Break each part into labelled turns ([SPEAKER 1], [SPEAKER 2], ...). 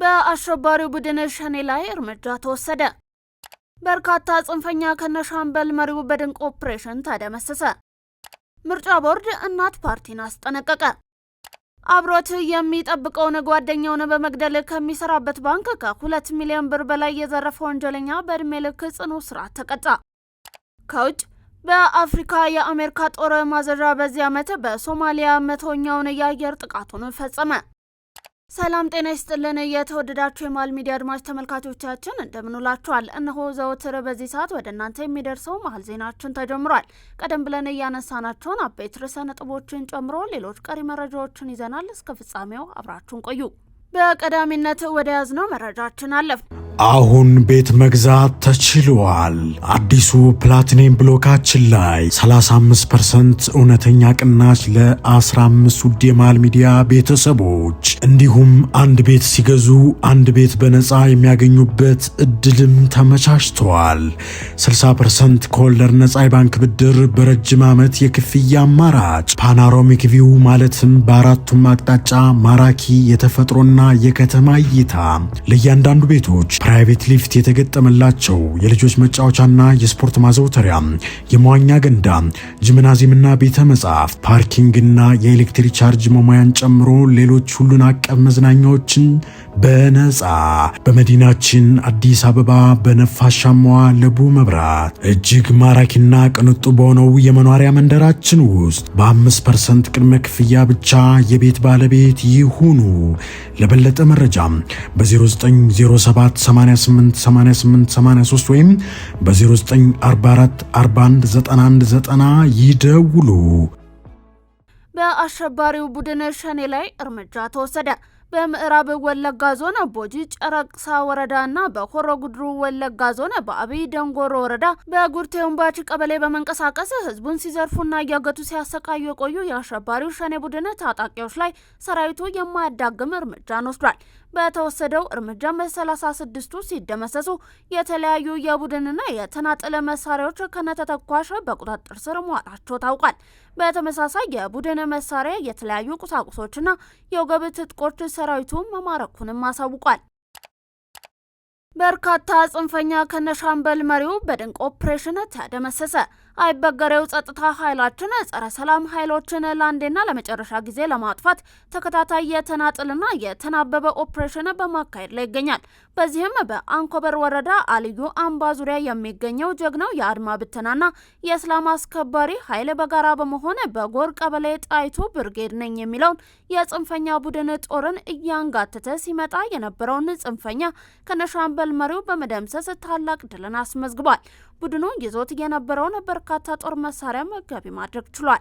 [SPEAKER 1] በአሸባሪው ቡድን ሸኔ ላይ እርምጃ ተወሰደ። በርካታ ጽንፈኛ ከነሻምበል መሪው በድንቅ ኦፕሬሽን ተደመሰሰ። ምርጫ ቦርድ እናት ፓርቲን አስጠነቀቀ። አብሮት የሚጠብቀውን ጓደኛውን በመግደል ከሚሰራበት ባንክ ከ2 ሚሊዮን ብር በላይ የዘረፈ ወንጀለኛ በእድሜ ልክ ጽኑ እስራት ተቀጣ። ከውጭ በአፍሪካ የአሜሪካ ጦር ማዘዣ በዚህ ዓመት በሶማሊያ 100ኛውን የአየር ጥቃቱን ፈጸመ። ሰላም ጤና ይስጥልን የተወደዳችሁ የማል ሚዲያ አድማጭ ተመልካቾቻችን እንደምንላችኋል። እነሆ ዘወትር በዚህ ሰዓት ወደ እናንተ የሚደርሰው መሀል ዜናችን ተጀምሯል። ቀደም ብለን ያነሳናቸውን አበይት ርዕሰ ነጥቦችን ጨምሮ ሌሎች ቀሪ መረጃዎችን ይዘናል። እስከ ፍጻሜው አብራችሁን ቆዩ። በቀዳሚነት ወደ ያዝነው መረጃችን አለፍ።
[SPEAKER 2] አሁን ቤት መግዛት ተችሏል። አዲሱ ፕላቲኒየም ብሎካችን ላይ 35% እውነተኛ ቅናሽ ለ15 ውድ የማል ሚዲያ ቤተሰቦች እንዲሁም አንድ ቤት ሲገዙ አንድ ቤት በነፃ የሚያገኙበት እድልም ተመቻችቷል። 60% ከወለድ ነፃ የባንክ ብድር በረጅም ዓመት የክፍያ አማራጭ ፓናሮሚክ ቪው ማለትም በአራቱም አቅጣጫ ማራኪ የተፈጥሮና የከተማ እይታ ለእያንዳንዱ ቤቶች ፕራይቬት ሊፍት የተገጠመላቸው የልጆች መጫወቻና የስፖርት ማዘውተሪያ፣ የመዋኛ ገንዳ፣ ጂምናዚየምና ቤተ መጻሕፍት፣ ፓርኪንግና የኤሌክትሪክ ቻርጅ መሙያን ጨምሮ ሌሎች ሁሉን አቀፍ መዝናኛዎችን በነፃ በመዲናችን አዲስ አበባ በነፋሻማዋ ለቡ መብራት እጅግ ማራኪና ቅንጡ በሆነው የመኖሪያ መንደራችን ውስጥ በ5% ቅድመ ክፍያ ብቻ የቤት ባለቤት ይሁኑ። ለበለጠ መረጃ በ0907 888883 ወይም በ0944 419190 ይደውሉ።
[SPEAKER 1] በአሸባሪው ቡድን ሸኔ ላይ እርምጃ ተወሰደ። በምዕራብ ወለጋ ዞን ቦጂ ጨረቅሳ ወረዳና በሆሮ ጉድሩ ወለጋ ዞን በአብይ ደንጎሮ ወረዳ በጉርቴ ወንባች ቀበሌ በመንቀሳቀስ ህዝቡን ሲዘርፉና እያገቱ ሲያሰቃዩ የቆዩ የአሸባሪው ሸኔ ቡድን ታጣቂዎች ላይ ሰራዊቱ የማያዳግም እርምጃን ወስዷል። በተወሰደው እርምጃ 36ቱ ሲደመሰሱ የተለያዩ የቡድንና የተናጠለ መሳሪያዎች ከነተተኳሽ በቁጥጥር ስር መዋላቸው ታውቋል። በተመሳሳይ የቡድን መሳሪያ፣ የተለያዩ ቁሳቁሶችና የወገብ ትጥቆች ሰራዊቱ መማረኩንም አሳውቋል። በርካታ ጽንፈኛ ከነሻምበል መሪው በድንቅ ኦፕሬሽን ተደመሰሰ። አይበገሬው ጸጥታ ኃይላችን ጸረ ሰላም ኃይሎችን ለአንዴና ለመጨረሻ ጊዜ ለማጥፋት ተከታታይ የተናጥልና የተናበበ ኦፕሬሽን በማካሄድ ላይ ይገኛል። በዚህም በአንኮበር ወረዳ አልዩ አምባ ዙሪያ የሚገኘው ጀግናው የአድማ ብተናና የእስላም አስከባሪ ኃይል በጋራ በመሆን በጎር ቀበሌ ጣይቱ ብርጌድ ነኝ የሚለውን የጽንፈኛ ቡድን ጦርን እያንጋተተ ሲመጣ የነበረውን ጽንፈኛ ከነሻምበል መሪው በመደምሰስ ታላቅ ድልን አስመዝግቧል። ቡድኑ ይዞት የነበረውን በርካታ ጦር መሳሪያ ገቢ ማድረግ ችሏል።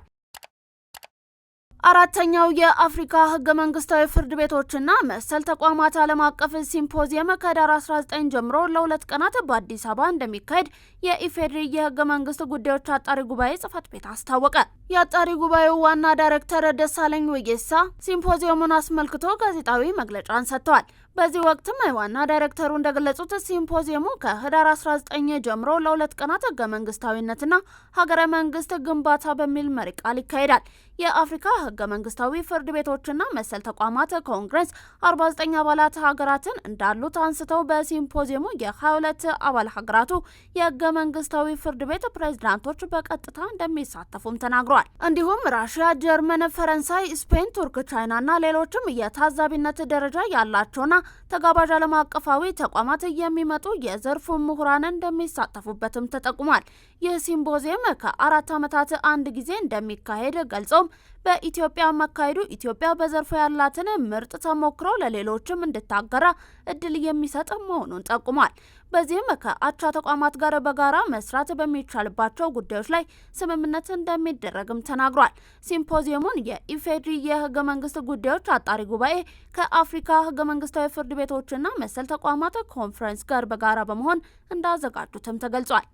[SPEAKER 1] አራተኛው የአፍሪካ ህገ መንግስታዊ ፍርድ ቤቶችና መሰል ተቋማት ዓለም አቀፍ ሲምፖዚየም ከዳር 19 ጀምሮ ለ2 ቀናት በአዲስ አበባ እንደሚካሄድ የኢፌዴሪ የህገ መንግስት ጉዳዮች አጣሪ ጉባኤ ጽህፈት ቤት አስታወቀ። የአጣሪ ጉባኤው ዋና ዳይሬክተር ደሳለኝ ወጌሳ ሲምፖዚየሙን አስመልክቶ ጋዜጣዊ መግለጫን ሰጥተዋል። በዚህ ወቅትም ዋና ዳይሬክተሩ እንደገለጹት ሲምፖዚየሙ ከህዳር 19 ጀምሮ ለ2 ቀናት ህገ መንግስታዊነትና ሀገረ መንግስት ግንባታ በሚል መሪ ቃል ይካሄዳል። የአፍሪካ ህገ መንግስታዊ ፍርድ ቤቶችና መሰል ተቋማት ኮንግረስ 49 አባላት ሀገራትን እንዳሉት አንስተው በሲምፖዚየሙ የ22 አባል ሀገራቱ የህገ መንግስታዊ ፍርድ ቤት ፕሬዝዳንቶች በቀጥታ እንደሚሳተፉም ተናግረዋል። እንዲሁም ራሽያ፣ ጀርመን፣ ፈረንሳይ፣ ስፔን፣ ቱርክ፣ ቻይናና ሌሎችም የታዛቢነት ደረጃ ያላቸውና ተጋባዥ ዓለም አቀፋዊ ተቋማት የሚመጡ የዘርፉ ምሁራን እንደሚሳተፉበትም ተጠቁሟል። ይህ ሲምፖዚየም ከ4 ዓመታት አንድ ጊዜ እንደሚካሄድ ገልጸው በኢትዮጵያ መካሄዱ ኢትዮጵያ በዘርፉ ያላትን ምርጥ ተሞክሮ ለሌሎችም እንድታገራ እድል የሚሰጥ መሆኑን ጠቁሟል። በዚህም ከአቻ ተቋማት ጋር በጋራ መስራት በሚቻልባቸው ጉዳዮች ላይ ስምምነት እንደሚደረግም ተናግሯል። ሲምፖዚየሙን የኢፌዴሪ የህገ መንግስት ጉዳዮች አጣሪ ጉባኤ ከአፍሪካ ህገ መንግስታዊ ፍርድ ቤቶችና መሰል ተቋማት ኮንፈረንስ ጋር በጋራ በመሆን እንዳዘጋጁትም ተገልጿል።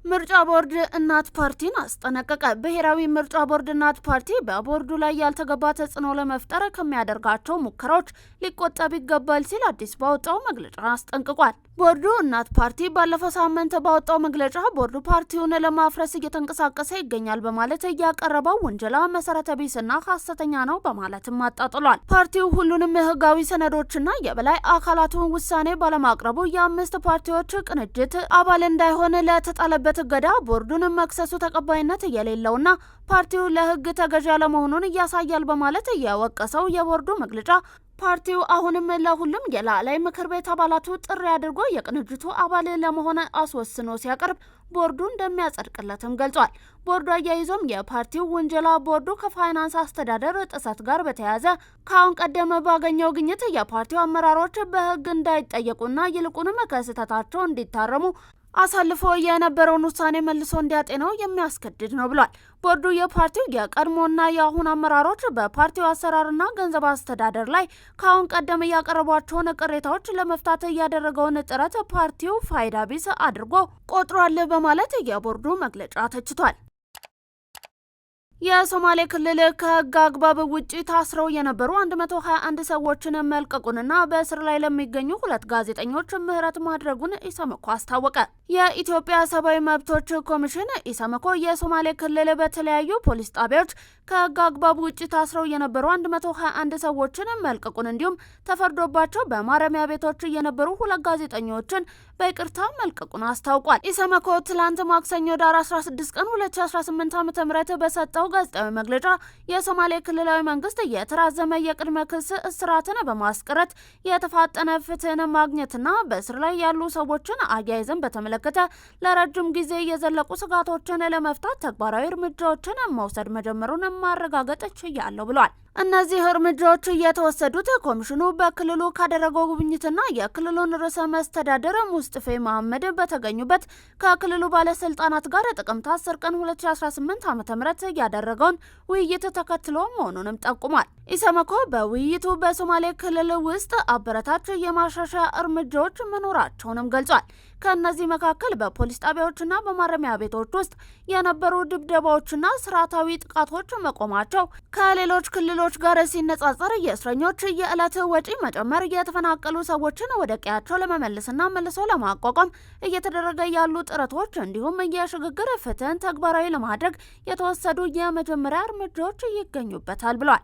[SPEAKER 1] ምርጫ ቦርድ እናት ፓርቲን አስጠነቀቀ። ብሔራዊ ምርጫ ቦርድ እናት ፓርቲ በቦርዱ ላይ ያልተገባ ተጽዕኖ ለመፍጠር ከሚያደርጋቸው ሙከራዎች ሊቆጠብ ይገባል ሲል አዲስ ባወጣው መግለጫ አስጠንቅቋል። ቦርዱ እናት ፓርቲ ባለፈው ሳምንት ባወጣው መግለጫ ቦርዱ ፓርቲውን ለማፍረስ እየተንቀሳቀሰ ይገኛል በማለት ያቀረበው ውንጀላ መሰረተ ቢስና ሐሰተኛ ነው በማለትም አጣጥሏል። ፓርቲው ሁሉንም ህጋዊ ሰነዶችና የበላይ አካላቱን ውሳኔ ባለማቅረቡ የአምስት ፓርቲዎች ቅንጅት አባል እንዳይሆን ለተጣለበት እገዳ ቦርዱን መክሰሱ ተቀባይነት የሌለውና ፓርቲው ለህግ ተገዢ ያለመሆኑን ያሳያል በማለት የወቀሰው የቦርዱ መግለጫ ፓርቲው አሁንም ለሁሉም የላዕላይ ምክር ቤት አባላቱ ጥሪ አድርጎ የቅንጅቱ አባል ለመሆን አስወስኖ ሲያቀርብ ቦርዱ እንደሚያጸድቅለትም ገልጿል። ቦርዱ አያይዞም የፓርቲው ውንጀላ ቦርዱ ከፋይናንስ አስተዳደር ጥሰት ጋር በተያያዘ ከአሁን ቀደም ባገኘው ግኝት የፓርቲው አመራሮች በህግ እንዳይጠየቁና ይልቁንም ከስህተታቸው እንዲታረሙ አሳልፎ የነበረውን ውሳኔ መልሶ እንዲያጤነው የሚያስገድድ ነው ብሏል። ቦርዱ የፓርቲው የቀድሞና የአሁን አመራሮች በፓርቲው አሰራርና ገንዘብ አስተዳደር ላይ ከአሁን ቀደም ያቀረቧቸውን ቅሬታዎች ለመፍታት ያደረገውን ጥረት ፓርቲው ፋይዳ ቢስ አድርጎ ቆጥሯል በማለት የቦርዱ መግለጫ ተችቷል። የሶማሌ ክልል ከህግ አግባብ ውጪ ታስረው የነበሩ 121 ሰዎችን መልቀቁንና በእስር ላይ ለሚገኙ 2 ጋዜጠኞች ምህረት ማድረጉን ኢሰመኮ አስታወቀ። የኢትዮጵያ ሰብአዊ መብቶች ኮሚሽን ኢሰመኮ የሶማሌ ክልል በተለያዩ ፖሊስ ጣቢያዎች ከህግ አግባብ ውጪ ታስረው የነበሩ 121 ሰዎችን መልቀቁን እንዲሁም ተፈርዶባቸው በማረሚያ ቤቶች የነበሩ 2 ጋዜጠኞችን በይቅርታ መልቀቁን አስታውቋል። ኢሰመኮ ትላንት ማክሰኞ ዳር 16 ቀን 2018 ዓ.ም በሰጠው ጋዜጣዊ መግለጫ የሶማሌ ክልላዊ መንግስት የተራዘመ የቅድመ ክስ እስራትን በማስቀረት የተፋጠነ ፍትህን ማግኘትና በእስር ላይ ያሉ ሰዎችን አያይዘን በተመለከተ ለረጅም ጊዜ የዘለቁ ስጋቶችን ለመፍታት ተግባራዊ እርምጃዎችን መውሰድ መጀመሩን ማረጋገጥ ችያለሁ ብሏል። እነዚህ እርምጃዎች የተወሰዱት ኮሚሽኑ በክልሉ ካደረገው ጉብኝትና የክልሉን ርዕሰ መስተዳደር ሙስጠፌ መሐመድ በተገኙበት ከክልሉ ባለስልጣናት ጋር ጥቅምት 10 ቀን 2018 ዓ.ም ያደረገውን ውይይት ተከትሎ መሆኑንም ጠቁሟል። ኢሰመኮ በውይይቱ በሶማሌ ክልል ውስጥ አበረታች የማሻሻያ እርምጃዎች መኖራቸውንም ገልጿል። ከእነዚህ መካከል በፖሊስ ጣቢያዎችና በማረሚያ ቤቶች ውስጥ የነበሩ ድብደባዎችና ስርዓታዊ ጥቃቶች መቆማቸው፣ ከሌሎች ክልሎች ጋር ሲነጻጸር የእስረኞች የዕለት ወጪ መጨመር፣ የተፈናቀሉ ሰዎችን ወደ ቀያቸው ለመመለስና መልሶ ለማቋቋም እየተደረገ ያሉ ጥረቶች እንዲሁም የሽግግር ፍትህን ተግባራዊ ለማድረግ የተወሰዱ የመጀመሪያ እርምጃዎች ይገኙበታል ብሏል።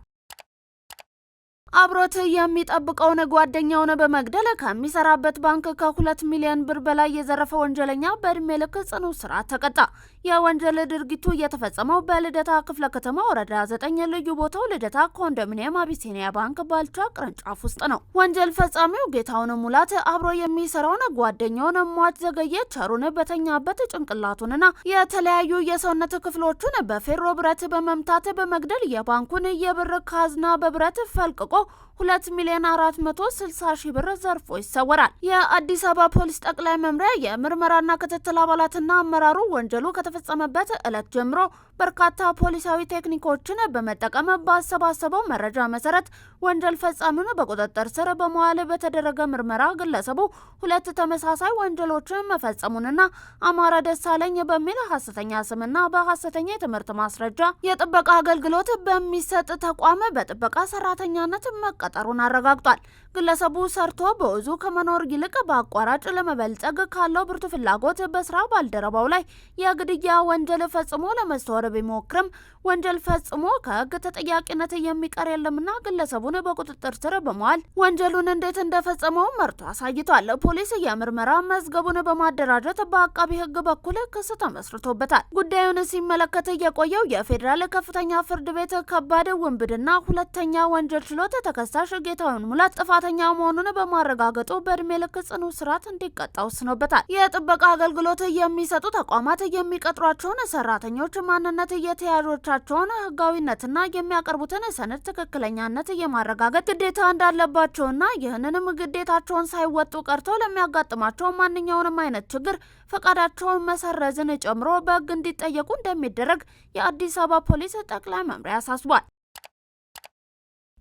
[SPEAKER 1] አብሮት የሚጠብቀውን ጓደኛውን በመግደል ከሚሰራበት ባንክ ከ2 ሚሊዮን ብር በላይ የዘረፈ ወንጀለኛ በእድሜ ልክ ጽኑ እስራት ተቀጣ። የወንጀል ድርጊቱ የተፈጸመው በልደታ ክፍለ ከተማ ወረዳ 9 ልዩ ቦታው ልደታ ኮንዶሚኒየም አቢሲኒያ ባንክ ባልቻ ቅርንጫፍ ውስጥ ነው። ወንጀል ፈጻሚው ጌታውን ሙላት አብሮ የሚሰራውን ጓደኛውን ሟች ዘገየ ቸሩን በተኛበት ጭንቅላቱንና የተለያዩ የሰውነት ክፍሎቹን በፌሮ ብረት በመምታት በመግደል የባንኩን የብር ካዝና በብረት ፈልቅቆ 2 ሚሊዮን 460 ሺህ ብር ዘርፎ ይሰወራል። የአዲስ አበባ ፖሊስ ጠቅላይ መምሪያ የምርመራና ክትትል አባላትና አመራሩ ወንጀሉ ከተፈጸመበት ዕለት ጀምሮ በርካታ ፖሊሳዊ ቴክኒኮችን በመጠቀም ባሰባሰበው መረጃ መሰረት ወንጀል ፈጻሚውን በቁጥጥር ስር በመዋል በተደረገ ምርመራ ግለሰቡ 2 ተመሳሳይ ወንጀሎችን መፈጸሙንና አማራ ደሳለኝ በሚል ሐሰተኛ ስምና በሐሰተኛ የትምህርት ማስረጃ የጥበቃ አገልግሎት በሚሰጥ ተቋም በጥበቃ ሰራተኛነት መቀጠሩን አረጋግጧል። ግለሰቡ ሰርቶ በውዙ ከመኖር ይልቅ በአቋራጭ ለመበልጸግ ካለው ብርቱ ፍላጎት በስራ ባልደረባው ላይ የግድያ ወንጀል ፈጽሞ ለመስተወር ቢሞክርም ወንጀል ፈጽሞ ከህግ ተጠያቂነት የሚቀር የለምና ግለሰቡን በቁጥጥር ስር በመዋል ወንጀሉን እንዴት እንደፈጸመው መርቶ አሳይቷል። ፖሊስ የምርመራ መዝገቡን በማደራጀት በአቃቢ ህግ በኩል ክስ ተመስርቶበታል። ጉዳዩን ሲመለከት የቆየው የፌዴራል ከፍተኛ ፍርድ ቤት ከባድ ውንብድና ሁለተኛ ወንጀል ችሎት ተከሳሽ ጌታውን ሙላት ጥፋተኛ መሆኑን በማረጋገጡ በእድሜ ልክ ጽኑ እስራት እንዲቀጣ ወስኖበታል። የጥበቃ አገልግሎት የሚሰጡ ተቋማት የሚቀጥሯቸውን ሰራተኞች ማንነት፣ የተያዦቻቸውን ህጋዊነትና የሚያቀርቡትን ሰነድ ትክክለኛነት የማረጋገጥ ግዴታ እንዳለባቸውና ይህንንም ግዴታቸውን ሳይወጡ ቀርተው ለሚያጋጥማቸው ማንኛውንም አይነት ችግር ፈቃዳቸውን መሰረዝን ጨምሮ በህግ እንዲጠየቁ እንደሚደረግ የአዲስ አበባ ፖሊስ ጠቅላይ መምሪያ አሳስቧል።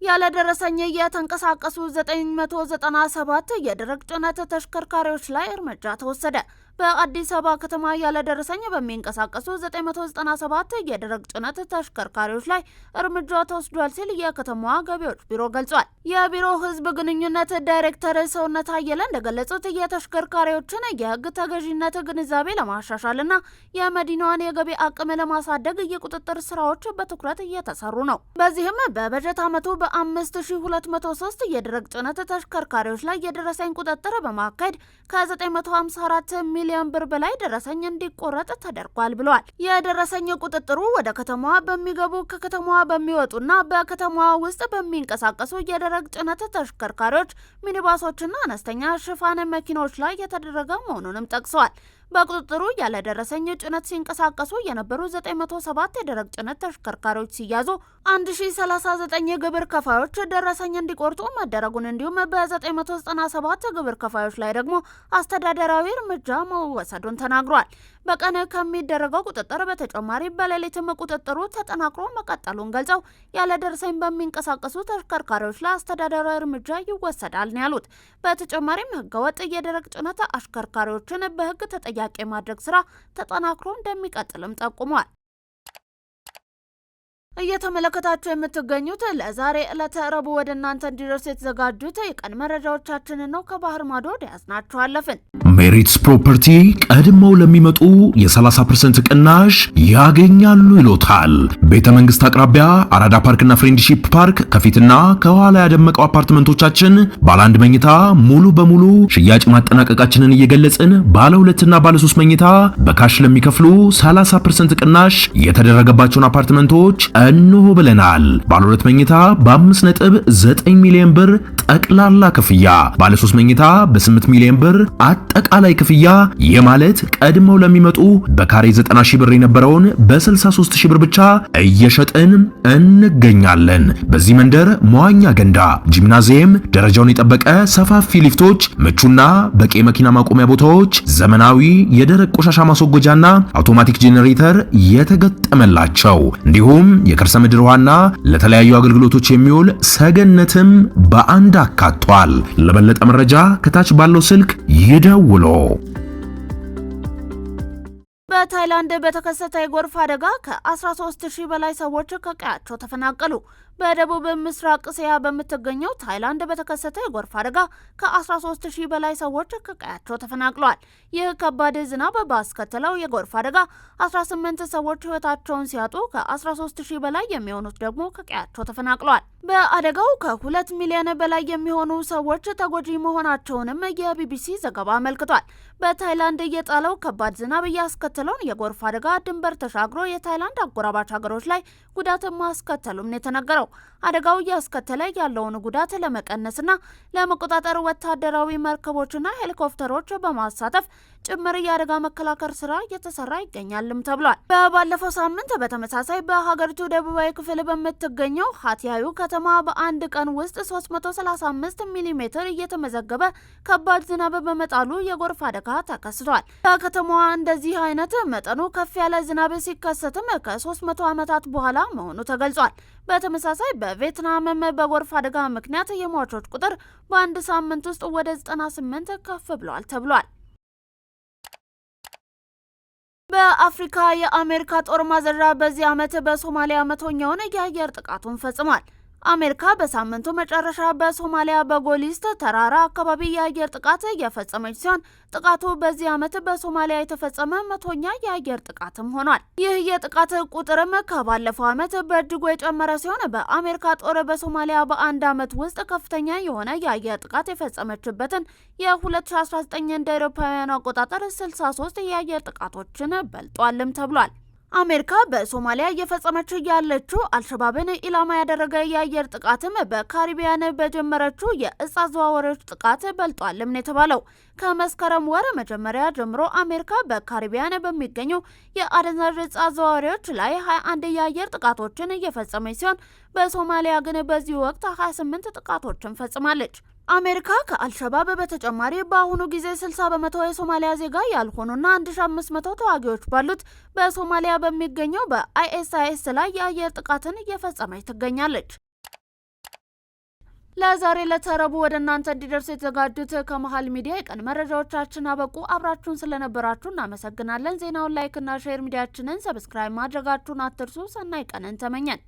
[SPEAKER 1] ያለደረሰኝ የተንቀሳቀሱ 997 የደረቅ ጭነት ተሽከርካሪዎች ላይ እርምጃ ተወሰደ። በአዲስ አበባ ከተማ ያለ ደረሰኝ በሚንቀሳቀሱ 997 የደረቅ ጭነት ተሽከርካሪዎች ላይ እርምጃ ተወስዷል ሲል የከተማዋ ገቢዎች ቢሮ ገልጿል። የቢሮው ሕዝብ ግንኙነት ዳይሬክተር ሰውነት አየለ እንደገለጹት የተሽከርካሪዎችን የሕግ ተገዥነት ግንዛቤ ለማሻሻልና የመዲናዋን የገቢ አቅም ለማሳደግ የቁጥጥር ስራዎች በትኩረት እየተሰሩ ነው። በዚህም በበጀት ዓመቱ በ5203 የደረቅ ጭነት ተሽከርካሪዎች ላይ የደረሰኝ ቁጥጥር በማካሄድ ከ954 ሚሊዮን ብር በላይ ደረሰኝ እንዲቆረጥ ተደርጓል ብለዋል። የደረሰኝ ቁጥጥሩ ወደ ከተማዋ በሚገቡ ከከተማዋ በሚወጡና በከተማዋ ውስጥ በሚንቀሳቀሱ የደረቅ ጭነት ተሽከርካሪዎች፣ ሚኒባሶችና አነስተኛ ሽፋን መኪኖች ላይ የተደረገ መሆኑንም ጠቅሰዋል። በቁጥጥሩ ያለ ደረሰኝ ጭነት ሲንቀሳቀሱ የነበሩ 907 የደረቅ ጭነት ተሽከርካሪዎች ሲያዙ 1039 ግብር ከፋዮች ደረሰኝ እንዲቆርጡ መደረጉን እንዲሁም በ997 ግብር ከፋዮች ላይ ደግሞ አስተዳደራዊ እርምጃ መወሰዱን ተናግሯል። በቀን ከሚደረገው ቁጥጥር በተጨማሪ በሌሊትም ቁጥጥሩ ተጠናክሮ መቀጠሉን ገልጸው ያለ ደረሰኝ በሚንቀሳቀሱ ተሽከርካሪዎች ላይ አስተዳደራዊ እርምጃ ይወሰዳል ነው ያሉት። በተጨማሪም ህገወጥ የደረቅ ጭነት አሽከርካሪዎችን በህግ ተጠያቂ ማድረግ ስራ ተጠናክሮ እንደሚቀጥልም ጠቁሟል። እየተመለከታችሁ የምትገኙት ለዛሬ ዕለተ ረቡዕ ወደ እናንተ እንዲደርስ የተዘጋጁት የቀን መረጃዎቻችንን ነው። ከባህር ማዶ ያዝናችሁ አለፍን።
[SPEAKER 3] ሜሪትስ ፕሮፐርቲ ቀድመው ለሚመጡ የ30% ቅናሽ ያገኛሉ ይሎታል። ቤተ መንግስት አቅራቢያ አራዳ ፓርክና ፍሬንድሺፕ ፓርክ ከፊትና ከኋላ ያደመቀው አፓርትመንቶቻችን ባለ 1 መኝታ ሙሉ በሙሉ ሽያጭ ማጠናቀቃችንን እየገለጽን ባለ 2 እና ባለ 3 መኝታ በካሽ ለሚከፍሉ 30% ቅናሽ የተደረገባቸውን አፓርትመንቶች እንሆ ብለናል። ባለ 2 መኝታ በ5.9 ሚሊዮን ብር ጠቅላላ ክፍያ፣ ባለ 3 መኝታ በ8 ሚሊዮን ብር አጠቃላይ ክፍያ። የማለት ቀድመው ለሚመጡ በካሬ 90 ሺህ ብር የነበረውን በ63 ሺህ ብር ብቻ እየሸጥን እንገኛለን። በዚህ መንደር መዋኛ ገንዳ፣ ጂምናዚየም፣ ደረጃውን የጠበቀ ሰፋፊ ሊፍቶች፣ ምቹና በቂ መኪና ማቆሚያ ቦታዎች፣ ዘመናዊ የደረቅ ቆሻሻ ማስወገጃና አውቶማቲክ ጄኔሬተር የተገጠመላቸው እንዲሁም የከርሰ ምድር ውሃና ለተለያዩ አገልግሎቶች የሚውል ሰገነትም በአንድ አካቷል። ለበለጠ መረጃ ከታች ባለው ስልክ ይደውሉ።
[SPEAKER 1] በታይላንድ በተከሰተ የጎርፍ አደጋ ከ13000 በላይ ሰዎች ከቀያቸው ተፈናቀሉ። በደቡብ ምስራቅ እስያ በምትገኘው ታይላንድ በተከሰተ የጎርፍ አደጋ ከ13000 በላይ ሰዎች ከቀያቸው ተፈናቅለዋል። ይህ ከባድ ዝናብ ባስከተለው የጎርፍ አደጋ 18 ሰዎች ሕይወታቸውን ሲያጡ ከ13000 በላይ የሚሆኑት ደግሞ ከቀያቸው ተፈናቅለዋል። በአደጋው ከ2 ሚሊዮን በላይ የሚሆኑ ሰዎች ተጎጂ መሆናቸውንም የቢቢሲ ዘገባ አመልክቷል። በታይላንድ የጣለው ከባድ ዝናብ እያስከተለውን የጎርፍ አደጋ ድንበር ተሻግሮ የታይላንድ አጎራባች ሀገሮች ላይ ጉዳት ማስከተሉም ነው የተነገረው። አደጋው እያስከተለ ያለውን ጉዳት ለመቀነስና ለመቆጣጠር ወታደራዊ መርከቦችና ሄሊኮፕተሮች በማሳተፍ ጭምር የአደጋ መከላከል ስራ እየተሰራ ይገኛልም ተብሏል። ባለፈው ሳምንት በተመሳሳይ በሀገሪቱ ደቡባዊ ክፍል በምትገኘው ሀቲያዩ ከተማ በአንድ ቀን ውስጥ 335 ሚሜ እየተመዘገበ ከባድ ዝናብ በመጣሉ የጎርፍ አደጋ ተከስቷል። በከተማዋ እንደዚህ አይነት መጠኑ ከፍ ያለ ዝናብ ሲከሰትም ከ300 ዓመታት በኋላ መሆኑ ተገልጿል። በተመሳሳይ በቪየትናምም በጎርፍ አደጋ ምክንያት የሟቾች ቁጥር በአንድ ሳምንት ውስጥ ወደ 98 ከፍ ብሏል ተብሏል። በአፍሪካ የአሜሪካ ጦር ማዘዣ በዚህ ዓመት በሶማሊያ 100ኛውን የአየር ጥቃቱን ፈጽሟል። አሜሪካ በሳምንቱ መጨረሻ በሶማሊያ በጎሊስት ተራራ አካባቢ የአየር ጥቃት የፈጸመች ሲሆን ጥቃቱ በዚህ ዓመት በሶማሊያ የተፈጸመ 100ኛ የአየር ጥቃትም ሆኗል። ይህ የጥቃት ቁጥርም ከባለፈው ዓመት በእጅጉ የጨመረ ሲሆን በአሜሪካ ጦር በሶማሊያ በአንድ ዓመት ውስጥ ከፍተኛ የሆነ የአየር ጥቃት የፈጸመችበትን የ2019 እንደ አውሮፓውያን አቆጣጠር 63 የአየር ጥቃቶችን በልጧልም ተብሏል። አሜሪካ በሶማሊያ እየፈጸመች ያለችው አልሸባብን ኢላማ ያደረገ የአየር ጥቃትም በካሪቢያን በጀመረችው የእጽ አዘዋዋሪዎች ጥቃት በልጧልም ነው የተባለው። ከመስከረም ወር መጀመሪያ ጀምሮ አሜሪካ በካሪቢያን በሚገኙ የአደንዛዥ እጽ አዘዋዋሪዎች ላይ 21 የአየር ጥቃቶችን እየፈጸመች ሲሆን በሶማሊያ ግን በዚህ ወቅት 28 ጥቃቶችን ፈጽማለች። አሜሪካ ከአልሸባብ በተጨማሪ በአሁኑ ጊዜ 60 በመቶ የሶማሊያ ዜጋ ያልሆኑና 1500 ተዋጊዎች ባሉት በሶማሊያ በሚገኘው በአይኤስአይኤስ ላይ የአየር ጥቃትን እየፈጸመች ትገኛለች። ለዛሬ ለተረቡ ወደ እናንተ እንዲደርስ የተዘጋጁት ከመሃል ሚዲያ የቀን መረጃዎቻችን አበቁ። አብራችሁን ስለነበራችሁ እናመሰግናለን። ዜናውን ላይክ እና ሼር፣ ሚዲያችንን ሰብስክራይብ ማድረጋችሁን አትርሱ። ሰናይ ቀንን ተመኘን።